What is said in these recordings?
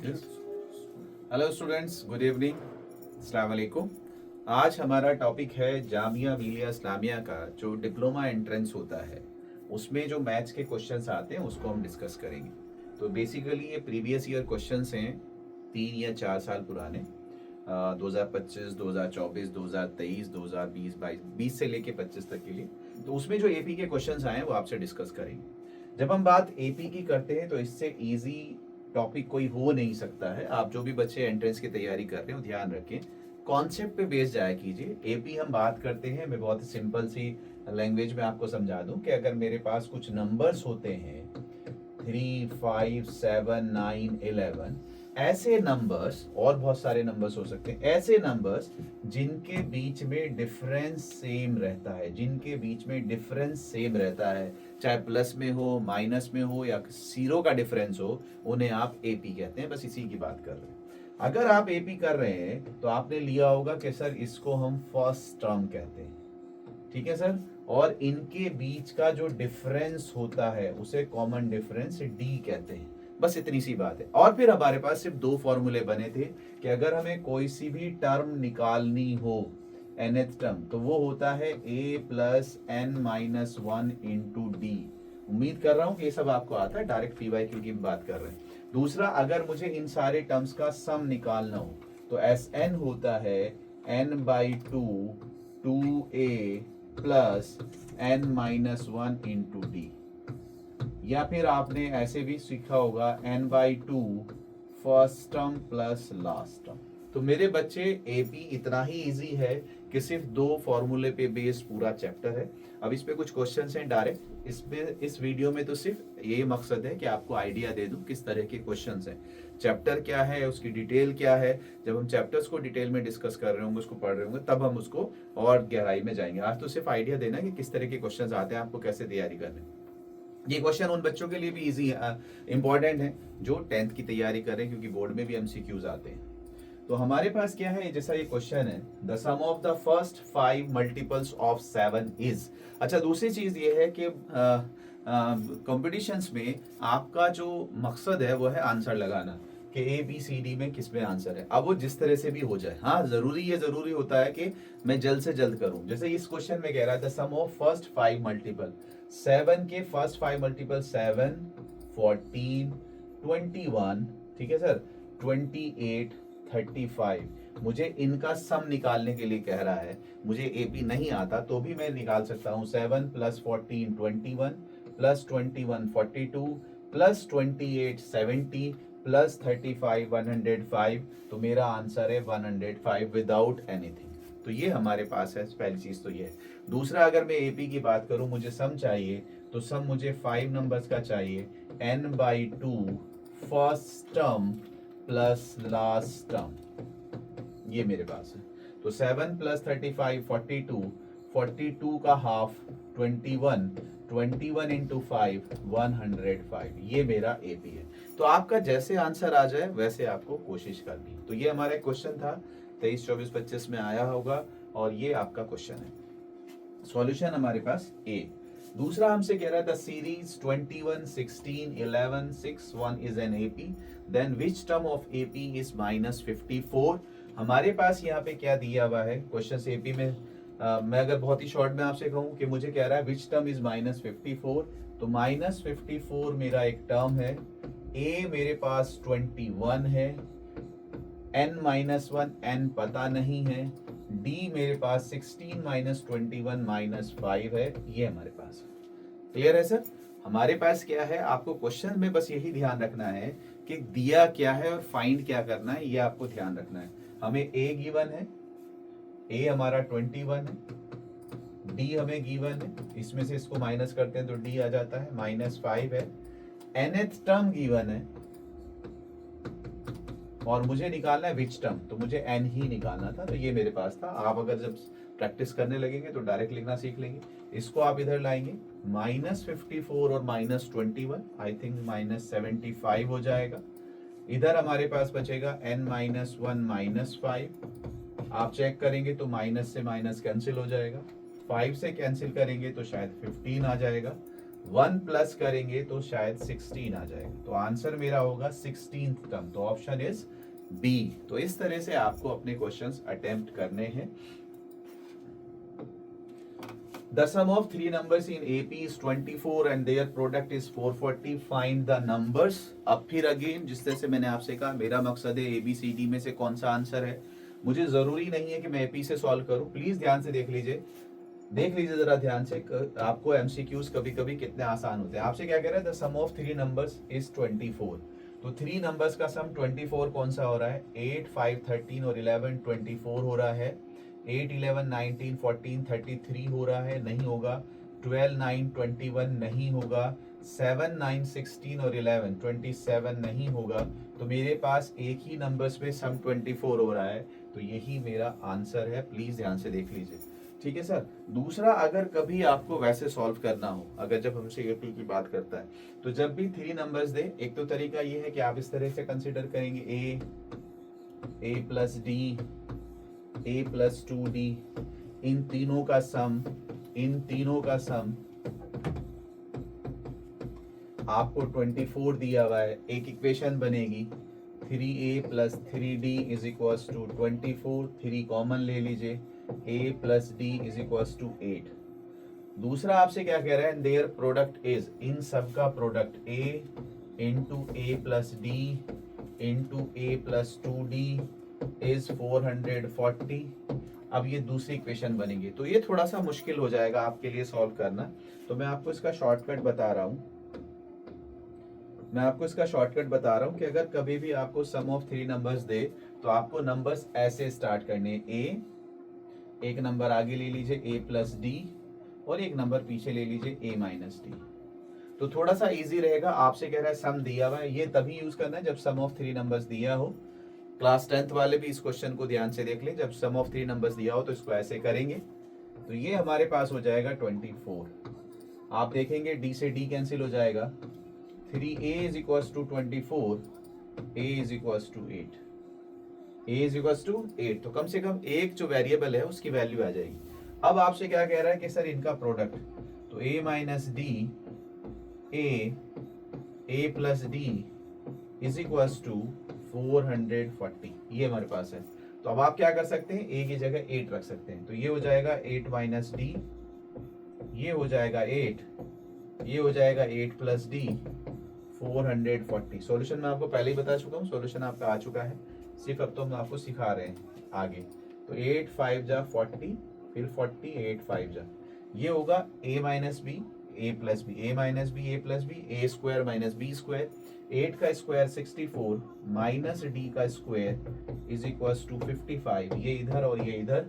Hello students, good evening, अस्सलाम वालेकुम। आज हमारा टॉपिक है जामिया मिलिया इस्लामिया का जो डिप्लोमा एंट्रेंस होता है, उसमें जो मैथ्स के क्वेश्चंस आते हैं उसको हम डिस्कस करेंगे। तो बेसिकली ये प्रीवियस ईयर क्वेश्चंस हैं, 3 या 4 साल पुराने, 2025, 2024, 2023, 2020, 20 से लेके 25 तक के लिए। तो उसमें जो एपी के क्वेश्चंस आए हैं वो आपसे डिस्कस करेंगे। जब हम बात एपी की करते हैं तो इससे इजी टॉपिक कोई हो नहीं सकता है। आप जो भी बच्चे एंट्रेंस की तैयारी कर रहे हो ध्यान रखें, कॉन्सेप्ट पे बेस जाया कीजिए। एपी हम बात करते हैं, मैं बहुत ही सिंपल सी लैंग्वेज में आपको समझा दूं कि अगर मेरे पास कुछ नंबर्स होते हैं 3, 5, 7, 9, 11, ऐसे नंबर्स और बहुत सारे नंबर्स हो सकते हैं, ऐसे नंबर्स जिनके बीच में डिफरेंस सेम रहता है, जिनके बीच में डिफरेंस सेम रहता है, चाहे प्लस में हो, माइनस में हो या जीरो का डिफरेंस हो, उन्हें आप एपी कहते हैं। बस इसी की बात कर रहे हैं। अगर आप एपी कर रहे हैं तो आपने लिया होगा कि सर इसको हम फर्स्ट टर्म कहते हैं, ठीक है सर, और इनके बीच का जो डिफरेंस होता है उसे कॉमन डिफरेंस डी कहते हैं। बस इतनी सी बात है। और फिर हमारे पास सिर्फ दो फॉर्मूले बने थे कि अगर हमें कोई सी भी टर्म निकालनी हो, nth टर्म, तो वो होता है a plus n minus one into d. उम्मीद कर रहा हूं कि ये सब आपको आता है, डायरेक्ट पीवाईक्यू की बात कर रहे हैं। दूसरा, अगर मुझे इन सारे टर्म्स का सम निकालना हो तो एस एन होता है n/2 2a plus n minus one into D, या फिर आपने ऐसे भी सीखा होगा n/2 first term plus last term. तो मेरे बच्चे एपी इतना ही इजी है कि सिर्फ दो फॉर्मूले पे बेस पूरा चैप्टर है। अब इस पे कुछ क्वेश्चंस हैं डायरेक्ट, इस वीडियो में तो सिर्फ ये मकसद है कि आपको आइडिया दे दूं किस तरह के क्वेश्चंस हैं, चैप्टर क्या है, उसकी डिटेल क्या है। जब हम चैप्टर्स को डिटेल में डिस्कस कर रहे होंगे, उसको पढ़ रहे होंगे, तब हम उसको और गहराई में जाएंगे। आज तो सिर्फ आइडिया देना कि किस तरह के क्वेश्चन आते हैं, आपको कैसे तैयारी करनी है। ये क्वेश्चन उन बच्चों के लिए भी इजी इंपॉर्टेंट है जो 10th की तैयारी कर रहे हैं, क्योंकि बोर्ड में भी एमसीक्यूज आते हैं। तो हमारे पास क्या है, जैसा ये क्वेश्चन है, the sum of the first 5 multiples of 7 is. अच्छा, दूसरी चीज ये है कि कॉम्पिटिशन्स में आपका जो मकसद है वो है आंसर लगाना कि ए बी सी डी में किस में आंसर है। अब वो जिस तरह से भी हो जाए, हाँ जरूरी होता है कि मैं जल्द से जल्द करूं। जैसे इस क्वेश्चन में कह रहा था सम ऑफ फर्स्ट 5 मल्टीपल, 7 के फर्स्ट 5 मल्टीपल 7, 14, 21, ठीक है सर, 28, 35। मुझे इनका सम निकालने के लिए कह रहा है। मुझे एपी नहीं आता तो भी मैं निकाल सकता हूं। 7 प्लस 14 21 प्लस 21 42 प्लस 28 70 प्लस 35 105। तो मेरा आंसर है 105 विदाउट एनीथिंग। तो ये हमारे पास है, पहली चीज तो ये है। दूसरा, अगर मैं एपी की बात करूं, मुझे सम चाहिए, तो सम मुझे 5 नंबर्स का चाहिए, n/2 first term plus last term, ये मेरे पास है। तो 7 प्लस 35 42, 42 का हाफ 21, 21 इंटू 5 105। ये मेरा एपी है। तो आपका जैसे आंसर आ जाए वैसे आपको कोशिश करनी। तो ये हमारा क्वेश्चन था, 23, 24, 25 में आया होगा, और ये आपका क्वेश्चन है। सॉल्यूशन हमारे पास ए। दूसरा हमसे कह रहा था series 21, 16, 11, 6, 1 is an AP, then which term of AP is -54। हमारे पास यहाँ पे क्या दिया हुआ है क्वेश्चन से एपी में। मैं अगर बहुत ही शॉर्ट में आपसे कहूँ कि मुझे कह रहा है विच टर्म इज -54, तो -54 मेरा एक टर्म है, ए मेरे पास 21 है, n-1 n पता नहीं है, डी मेरे पास 16 - 21 - 5 है। ये हमारे पास है। क्लियर है सर? हमारे पास क्या है, आपको क्वेश्चन में बस यही ध्यान रखना है कि दिया क्या है और फाइंड क्या करना है, ये आपको ध्यान रखना है। हमें ए गिवन है, ए हमारा 21 है, डी हमें गिवन है, इसमें से इसको माइनस करते हैं तो डी आ जाता है, -5 है, nth टर्म गिवन है, और मुझे निकालना है विच टर्म, तो मुझे एन ही निकालना था। तो ये मेरे पास था। आप अगर जब प्रैक्टिस करने लगेंगे तो डायरेक्ट लिखना सीख लेंगे। इसको आप इधर लाएंगे, -54 और -21, आई थिंक -75 हो जाएगा। इधर हमारे पास बचेगा n-1 -5। आप चेक करेंगे तो माइनस से माइनस कैंसिल हो जाएगा, 5 से कैंसिल करेंगे तो शायद 15 आ जाएगा। 1 प्लस करेंगे तो शायद 16 आ जाएगा, तो आंसर मेरा होगा 16th टर्म, तो ऑप्शन इज बी। तो इस तरह से आपको अपने क्वेश्चंस अटेम्प्ट करने हैं। The sum of three numbers in AP is 24 and their product is 440. Find the numbers. अब फिर अगेन जिस तरह से मैंने आपसे कहा, मेरा मकसद है ABCD में से कौन सा आंसर है। मुझे जरूरी नहीं है कि मैं AP से सॉल्व करूं, प्लीज ध्यान से देख लीजिए जरा ध्यान से। आपको MCQs कभी कभी कितने आसान होते हैं। आपसे क्या कह रहा है, the sum of three numbers is 24। तो थ्री नंबर्स का सम 24 कौन सा हो रहा है, 8, 5, 13 और 11 24 हो रहा है। 8, 11, 19, 14, 33 हो रहा है, नहीं होगा। 12, 9, 21 नहीं होगा। 7, 9, 16 और 11 27 नहीं होगा। तो मेरे पास एक ही नंबर्स पे सम 24 हो रहा है, तो यही मेरा आंसर है। प्लीज ध्यान से देख लीजिए, ठीक है सर। दूसरा, अगर कभी आपको वैसे सॉल्व करना हो, अगर जब हमसे एपी की बात करता है, तो जब भी थ्री नंबर्स दे, एक तो तरीका ये है कि आप इस तरह से कंसिडर करेंगे, ए प्लस डी, ए प्लस 2d, इन तीनों का सम आपको 24 दिया हुआ है। एक इक्वेशन बनेगी 3a plus 3d is equals to 24, 3 common ले लीजिए, a plus d is equals to 8। दूसरा आपसे क्या कह रहा है, देयर प्रोडक्ट इज, इन सब का product a into A plus D into A plus 2d is 440। अब ये दूसरी इक्वेशन बनेगी, तो ये थोड़ा सा मुश्किल हो जाएगा आपके लिए सॉल्व करना, तो मैं आपको इसका शॉर्टकट बता रहा हूं। कि अगर कभी भी आपको सम ऑफ थ्री नंबर्स दे, तो आपको नंबर्स ऐसे स्टार्ट करने, एक नंबर आगे ले लीजिए a प्लस डी, और एक नंबर पीछे ले लीजिए a माइनस डी। तो थोड़ा सा इजी रहेगा। आपसे कह रहा है सम दिया हुआ है, ये तभी यूज करना है जब सम ऑफ थ्री नंबर्स दिया हो। क्लास 10th वाले भी इस क्वेश्चन को ध्यान से देख ले, जब सम ऑफ थ्री नंबर्स दिया हो तो इसको ऐसे करेंगे, तो ये हमारे पास हो जाएगा 24। आप देखेंगे d से d कैंसिल हो जाएगा, 3a is equals to 24, a is equals to 8, a is equals to 8। तो कम से कम एक जो वेरिएबल है उसकी वैल्यू आ जाएगी। अब आपसे क्या कह रहा है कि सर इनका प्रोडक्ट, तो a minus d, a plus d is equals to 440, ये हमारे पास है। तो अब आप क्या कर सकते हैं, a की जगह 8 रख सकते हैं, तो ये हो जाएगा 8 माइनस डी, ये हो जाएगा 8, ये हो जाएगा 8 प्लस डी, 440। सॉल्यूशन मैं आपको पहले ही बता चुका हूँ, सॉल्यूशन आपका आ चुका है, सिर्फ अब तो हम आपको सिखा रहे हैं आगे। तो 8 5 जा 40, फिर 40, 8 5 जा, ये होगा a minus b, a plus b, a minus b, a plus b, a square minus b square, 8 का स्क्वायर 64 माइनस डी का स्क्वायर इज इक्वल्स टू 55, ये इधर और ये इधर,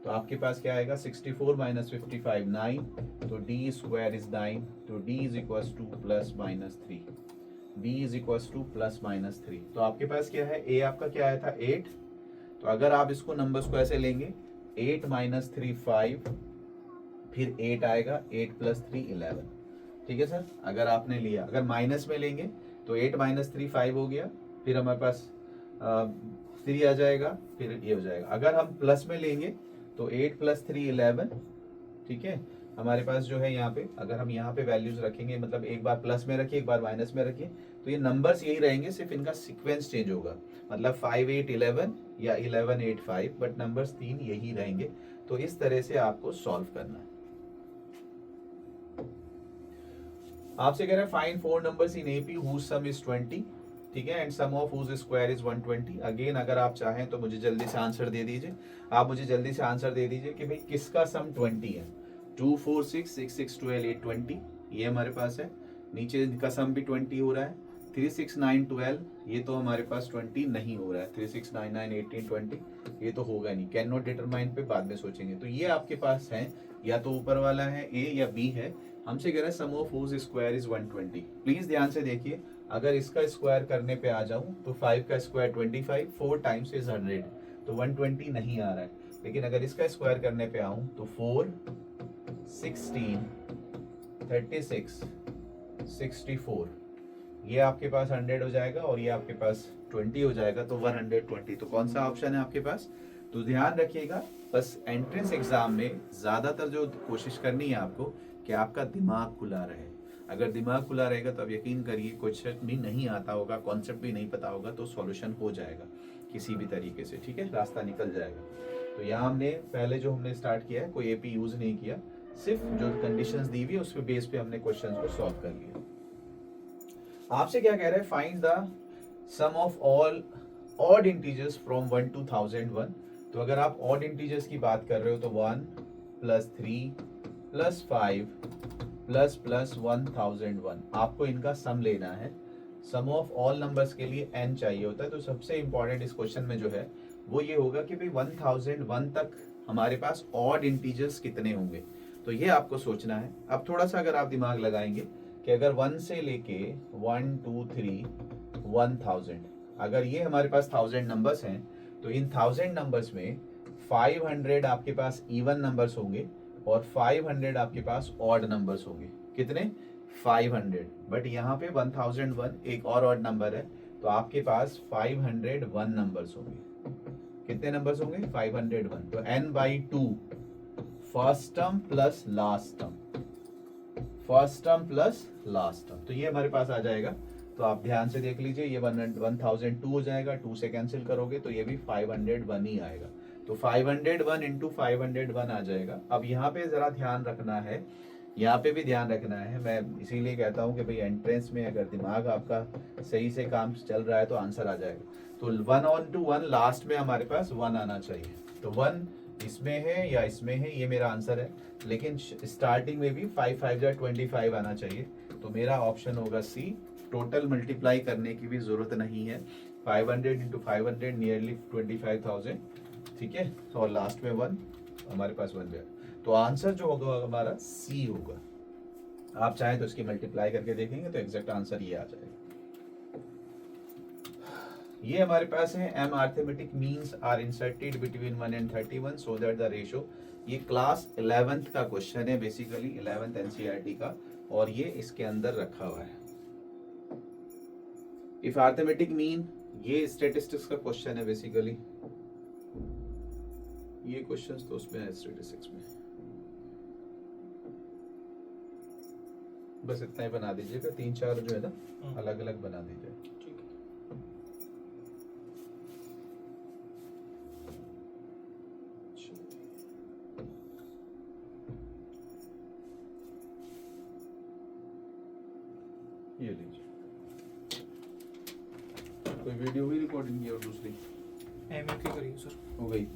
तो आपके पास क्या आएगा, 64 माइनस 55 9, तो डी स्क्वायर इज 9, तो D is equals two plus minus 3, b is equals two plus minus 3। तो आपके पास क्या है, a आपका क्या आया था 8, तो अगर आप इसको नंबर्स को ऐसे लेंगे, 8 माइनस 3 5, फिर 8 आएगा, 8 प्लस 3 11, ठीक है सर। अगर आपने लिया, अगर माइनस में लेंगे तो 8 माइनस 3 5 हो गया, फिर हमारे पास 3 आ जाएगा, फिर ये हो जाएगा। अगर हम प्लस में लेंगे तो 8 प्लस 3 11, ठीक है। हमारे पास जो है यहाँ पे, अगर हम यहाँ पे वैल्यूज रखेंगे, मतलब एक बार प्लस में रखिए, एक बार माइनस में रखिए, तो ये नंबर्स यही रहेंगे, सिर्फ इनका सीक्वेंस चेंज होगा, मतलब 5 8 11 या 11 8 5, बट नंबर्स 3 यही रहेंगे। तो इस तरह से आपको सॉल्व करना है। आपसे कह रहा है find four numbers in AP whose sum is 20, ठीक है, and sum of whose square is 120। Again अगर आप चाहें तो मुझे जल्दी से आंसर दे दीजिए, आप मुझे जल्दी से आंसर दे दीजिए कि भाई किसका सम 20 है। 2 4 6 6 6 12 8 20, ये हमारे पास है। नीचे का सम भी 20 हो रहा है। 3 6 9 12, ये तो हमारे पास 20 नहीं हो रहा है। 3 6 9 9 18 20, ये तो होगा नहीं। कैन नॉट डिटरमाइन पे बाद में सोचेंगे। तो ये आपके पास है, या तो ऊपर वाला है ए या बी है। हमसे कह रहा है sum of whose square is 120। Please ध्यान से देखिए, अगर इसका स्क्वायर करने पे आ जाऊं तो 5 का स्क्वायर 25, 4 टाइम्स इज 100, तो 120 नहीं आ रहा है। लेकिन अगर इसका स्क्वायर करने पे आऊं तो 4 16 36 64, ये आपके पास 100 हो जाएगा और ये आपके पास 20 हो जाएगा, तो 120। तो कौन सा ऑप्शन है आपके पास? तो ध्यान रखिएगा, बस एंट्रेंस एग्जाम में ज्यादातर जो कोशिश करनी है आपको कि आपका दिमाग खुला रहे, अगर दिमाग खुला रहेगा तो आप यकीन करिए क्वेश्चन भी नहीं आता होगा, कॉन्सेप्ट भी नहीं पता होगा तो सॉल्यूशन हो जाएगा किसी भी तरीके से, ठीक है, रास्ता निकल जाएगा। तो यहाँ हमने पहले जो हमने स्टार्ट किया है, कोई एपी यूज नहीं किया, सिर्फ जो कंडीशंस दी हुई है उसके बेस पे हमने क्वेश्चंस को सॉल्व कर लिया। आपसे क्या कह रहा है, find the sum of all odd integers from 1 to 1001। तो अगर आप ऑड इंटीजर्स की बात कर रहे हो तो 1 + 3 + 5 + 1001, आपको इनका सम लेना है। सम ऑफ ऑल नंबर्स के लिए n चाहिए होता है। तो सबसे इंपॉर्टेंट इस क्वेश्चन में जो है वो ये होगा कि भाई 1001 तक हमारे पास ऑड इंटीजर्स कितने होंगे, तो ये आपको सोचना है। अब थोड़ा सा अगर आप दिमाग लगाएंगे कि अगर 1 से लेके 1 2 3 1000, अगर ये हमारे पास 1000 नंबर्स हैं तो इन 1000 नंबर्स में 500 आपके पास इवन नंबर्स होंगे और 500 आपके पास ऑड नंबर्स होंगे। कितने? 500। बट यहाँ पे 1001 एक और ऑड नंबर है, तो आपके पास 501 नंबर्स होंगे। कितने नंबर्स होंगे? 501। तो n/2 first term plus last term, first term plus last term, तो ये हमारे पास आ जाएगा। तो आप ध्यान से देख लीजिए, ये 1002 हो जाएगा, 2 से कैंसिल करोगे तो ये भी 501 ही आएगा। तो 501 इंटू 501 आ जाएगा। अब यहाँ पे जरा ध्यान रखना है, यहाँ पे भी ध्यान रखना है। मैं इसीलिए कहता हूँ कि भाई एंट्रेंस में अगर दिमाग आपका सही से काम चल रहा है तो आंसर आ जाएगा। तो 1 on to 1 लास्ट में हमारे पास 1 आना चाहिए। तो 1 इसमें है या इसमें है, ये मेरा आंसर है। लेकिन स्टार्टिंग में भी 5 5 जा 25 आना चाहिए। तो मेरा ऑप्शन होगा सी। टोटल मल्टीप्लाई करने की भी जरूरत नहीं है। 500 इंटू 500 नियरली 25,000, ठीक है। और लास्ट में 1, हमारे पास 1 गया। तो आंसर जो होगा हमारा सी होगा। आप चाहें तो इसकी मल्टीप्लाई करके देखेंगे तो एग्जैक्ट आंसर ये आ जाएगा। ये हमारे पास है m arithmetic means are inserted between 1 and 31 so that the ratio, ये क्लास 11th का क्वेश्चन है, बेसिकली 11th NCERT का, और ये इसके अंदर रखा हुआ है। इफ arithmetic mean, ये स्टेटिस्टिक्स का क्वेश्चन है बेसिकली, ये क्वेश्चंस तो उसमें है स्टेटिस्टिक्स में। बस इतना ही बना दीजिएगा, 3-4 जो है ना अलग अलग बना दीजिए। ये लीजिए। कोई वीडियो भी रिकॉर्डिंग की और दूसरी एमए की करिए सर। हो गई।